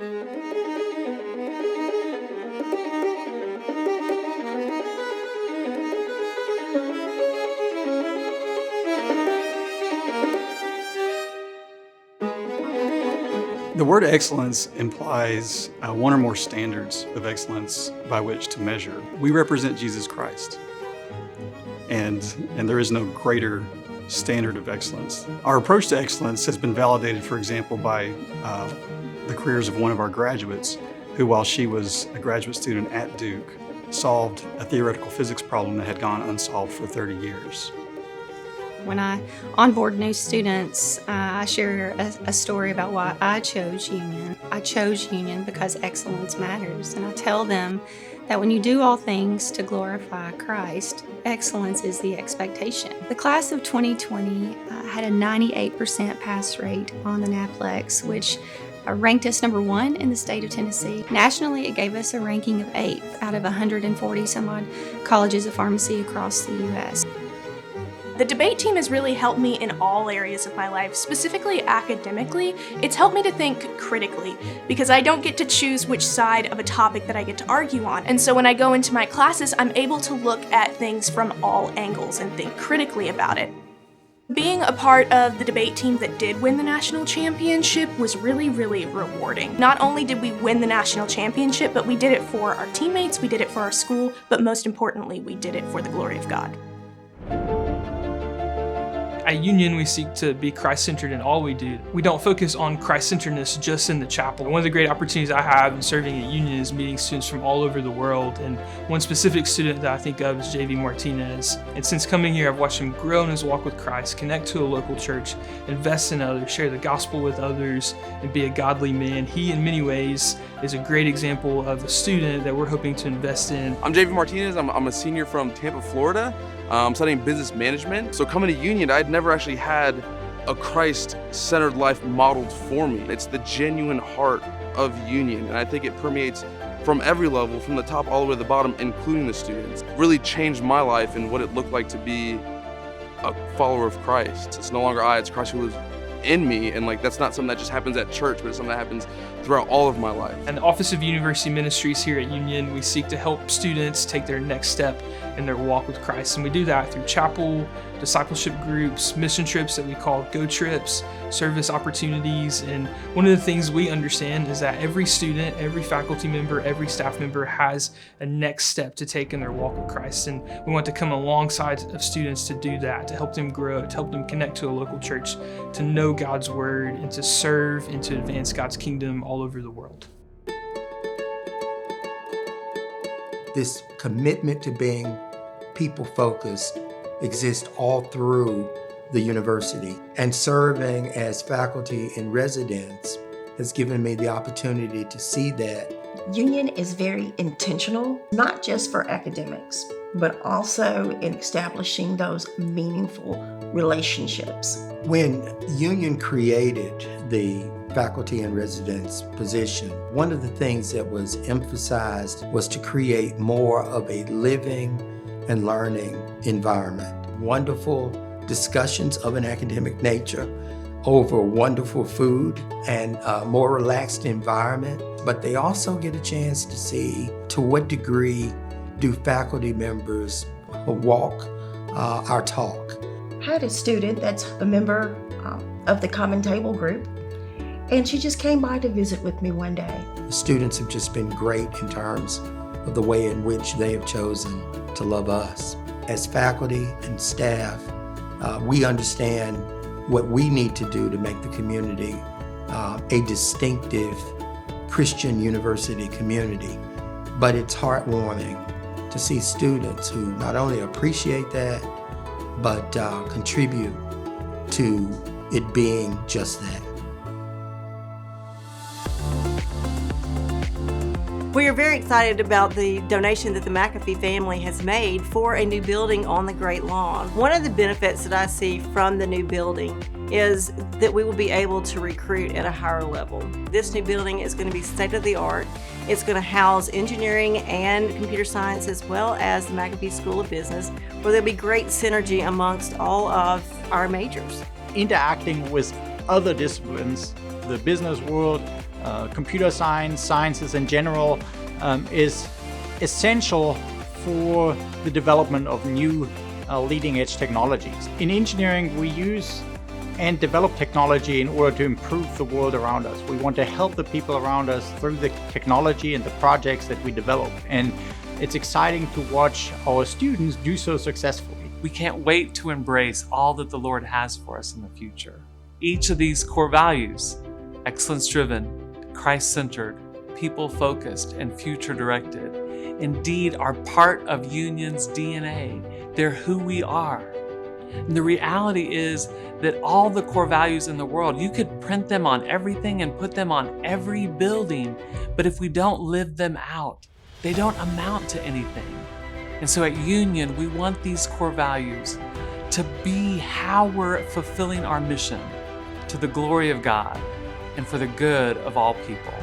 The word excellence implies one or more standards of excellence by which to measure. We represent Jesus Christ, and there is no greater standard of excellence. Our approach to excellence has been validated, for example, by the careers of one of our graduates, who, while she was a graduate student at Duke, solved a theoretical physics problem that had gone unsolved for 30 years. When I onboard new students, I share a story about why I chose Union. I chose Union because excellence matters, and I tell them that when you do all things to glorify Christ, excellence is the expectation. The class of 2020 had a 98% pass rate on the NAPLEX, which ranked us number 1 in the state of Tennessee. Nationally, it gave us a ranking of 8th out of 140 some odd colleges of pharmacy across the U.S. The debate team has really helped me in all areas of my life, specifically academically. It's helped me to think critically because I don't get to choose which side of a topic that I get to argue on. And so when I go into my classes, I'm able to look at things from all angles and think critically about it. Being a part of the debate team that did win the national championship was really, really rewarding. Not only did we win the national championship, but we did it for our teammates, we did it for our school, but most importantly, we did it for the glory of God. At Union, we seek to be Christ-centered in all we do. We don't focus on Christ-centeredness just in the chapel. One of the great opportunities I have in serving at Union is meeting students from all over the world, and one specific student that I think of is J.V. Martinez. And since coming here, I've watched him grow in his walk with Christ, connect to a local church, invest in others, share the gospel with others, and be a godly man. He, in many ways, is a great example of a student that we're hoping to invest in. I'm J.V. Martinez. I'm a senior from Tampa, Florida. I'm studying business management. So coming to Union, I'd never actually had a Christ-centered life modeled for me. It's the genuine heart of Union, and I think it permeates from every level, from the top all the way to the bottom, including the students. It really changed my life and what it looked like to be a follower of Christ. It's no longer I, it's Christ who lives in me, and that's not something that just happens at church, but it's something that happens throughout all of my life. And the Office of University Ministries here at Union, we seek to help students take their next step in their walk with Christ. And we do that through chapel, discipleship groups, mission trips that we call Go Trips, service opportunities. And one of the things we understand is that every student, every faculty member, every staff member has a next step to take in their walk with Christ. And we want to come alongside of students to do that, to help them grow, to help them connect to a local church, to know God's word, and to serve and to advance God's kingdom all over the world. This commitment to being people-focused exists all through the university, and serving as faculty in residence has given me the opportunity to see that. Union is very intentional, not just for academics, but also in establishing those meaningful relationships. When Union created the faculty in residence position, one of the things that was emphasized was to create more of a living and learning environment. Wonderful discussions of an academic nature over wonderful food and a more relaxed environment, but they also get a chance to see to what degree do faculty members walk our talk. I had a student that's a member of the Common Table group, and she just came by to visit with me one day. The students have just been great in terms of the way in which they have chosen to love us. As faculty and staff, we understand what we need to do to make the community a distinctive Christian university community. But it's heartwarming to see students who not only appreciate that, but contribute to it being just that. We are very excited about the donation that the McAfee family has made for a new building on the Great Lawn. One of the benefits that I see from the new building is that we will be able to recruit at a higher level. This new building is going to be state-of-the-art. It's going to house engineering and computer science as well as the McAfee School of Business, where there'll be great synergy amongst all of our majors. Interacting with other disciplines, the business world, computer science, sciences in general, is essential for the development of new leading-edge technologies. In engineering, we use and develop technology in order to improve the world around us. We want to help the people around us through the technology and the projects that we develop. And it's exciting to watch our students do so successfully. We can't wait to embrace all that the Lord has for us in the future. Each of these core values, excellence-driven, Christ-centered, people-focused, and future-directed, indeed are part of Union's DNA. They're who we are. And the reality is that all the core values in the world, you could print them on everything and put them on every building, but if we don't live them out, they don't amount to anything. And so at Union, we want these core values to be how we're fulfilling our mission to the glory of God and for the good of all people.